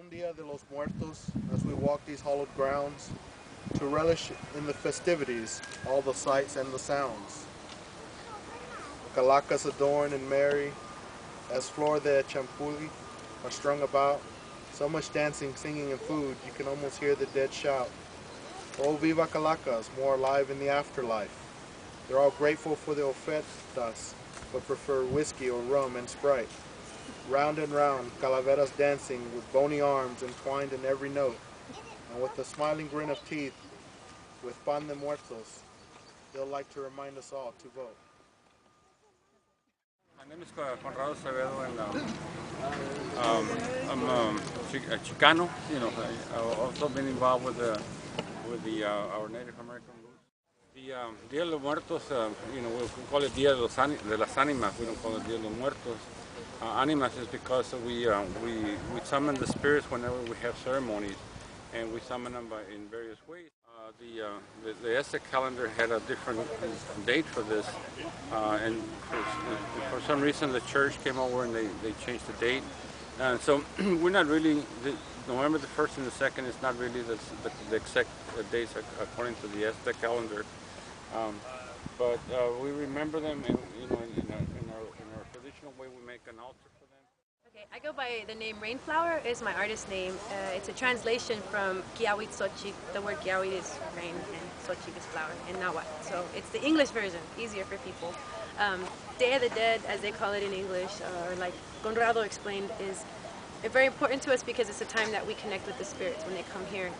un Dia de los Muertos as we walk these hallowed grounds to relish in the festivities, all the sights and the sounds. Calacas adorn and merry as flor de champuli are strung about. So much dancing, singing, and food, you can almost hear the dead shout. Oh, viva Calacas, more alive in the afterlife. They're all grateful for the ofertas, but prefer whiskey or rum and Sprite. Round and round, calaveras dancing with bony arms entwined in every note, and with a smiling grin of teeth, with pan de muertos, they'll like to remind us all to vote. My name is Conrado Acevedo, and I'm a Chicano. You know, I've also been involved with our Native American roots. The Dia de los Muertos, you know, we call it Dia de las Ánimas. We don't call it Dia de los Muertos. Animas is because we summon the spirits whenever we have ceremonies, and we summon them in various ways. The Aztec calendar had a different date for this, and for some reason the church came over and they changed the date. And so we're not really, November the 1st and the 2nd is not really the exact dates according to the Aztec calendar. But we remember them, and you know, in our traditional way, we make an altar for them. Okay, I go by the name Rainflower is my artist name. It's a translation from Kiawit Xochitl. The word Kiawit is rain and Xochitl is flower in Nahuatl. So it's the English version, easier for people. Day of the Dead, as they call it in English, or like Conrado explained, is very important to us because it's a time that we connect with the spirits when they come here.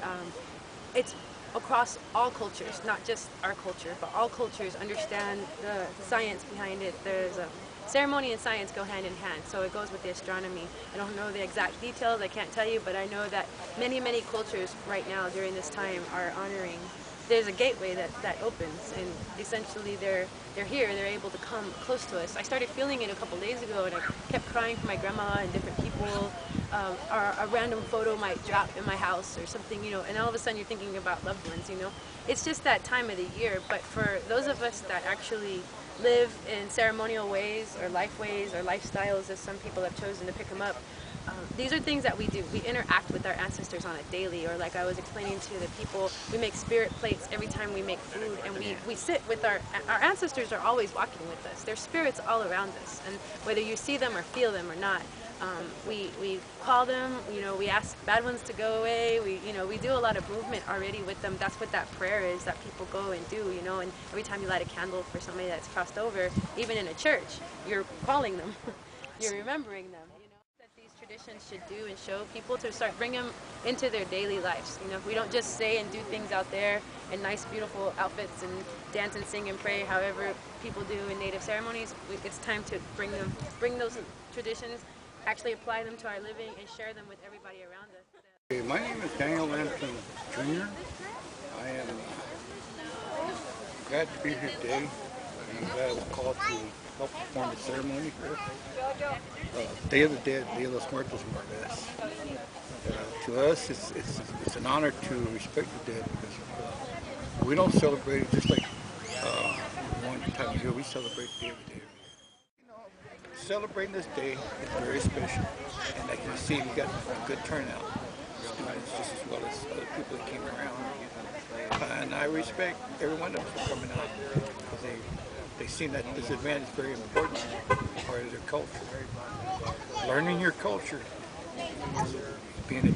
It's across all cultures, not just our culture, but all cultures understand the science behind it. There's a ceremony and science go hand in hand, so it goes with the astronomy. I don't know the exact details, I can't tell you, but I know that many cultures right now during this time are honoring. There's a gateway that opens, and essentially they're here, they're able to come close to us. I started feeling it a couple days ago, and I kept crying for my grandma and different people. Or a random photo might drop in my house or something, you know, and all of a sudden you're thinking about loved ones, you know. It's just that time of the year, but for those of us that actually live in ceremonial ways or life ways or lifestyles, as some people have chosen to pick them up, these are things that we do. We interact with our ancestors on a daily, or like I was explaining to the people, we make spirit plates every time we make food, and we sit with our ancestors are always walking with us. There's spirits all around us, and whether you see them or feel them or not, we call them, you know, we ask bad ones to go away, we do a lot of movement already with them. That's what that prayer is that people go and do, you know, and every time you light a candle for somebody that's crossed over, even in a church, you're calling them, you're remembering them, you know, that these traditions should do and show people to start bringing them into their daily lives. You know, we don't just say and do things out there in nice, beautiful outfits and dance and sing and pray, however people do in Native ceremonies. It's time to bring those traditions, actually apply them to our living, and share them with everybody around us. Hey, my name is Daniel Lampton Jr. I am glad to be here today. I'm glad I was called to help perform the ceremony here. Day of the Dead, Dia de los Muertos, more or less. To us, it's an honor to respect the dead because we don't celebrate it just like one time a year. We celebrate the Day of the Dead. Celebrating this day is very special, and like you see, we got a good turnout. Students just as well as other people that came around, and I respect every one of them for coming out because they see that this event is very important, part of their culture. Learning your culture, being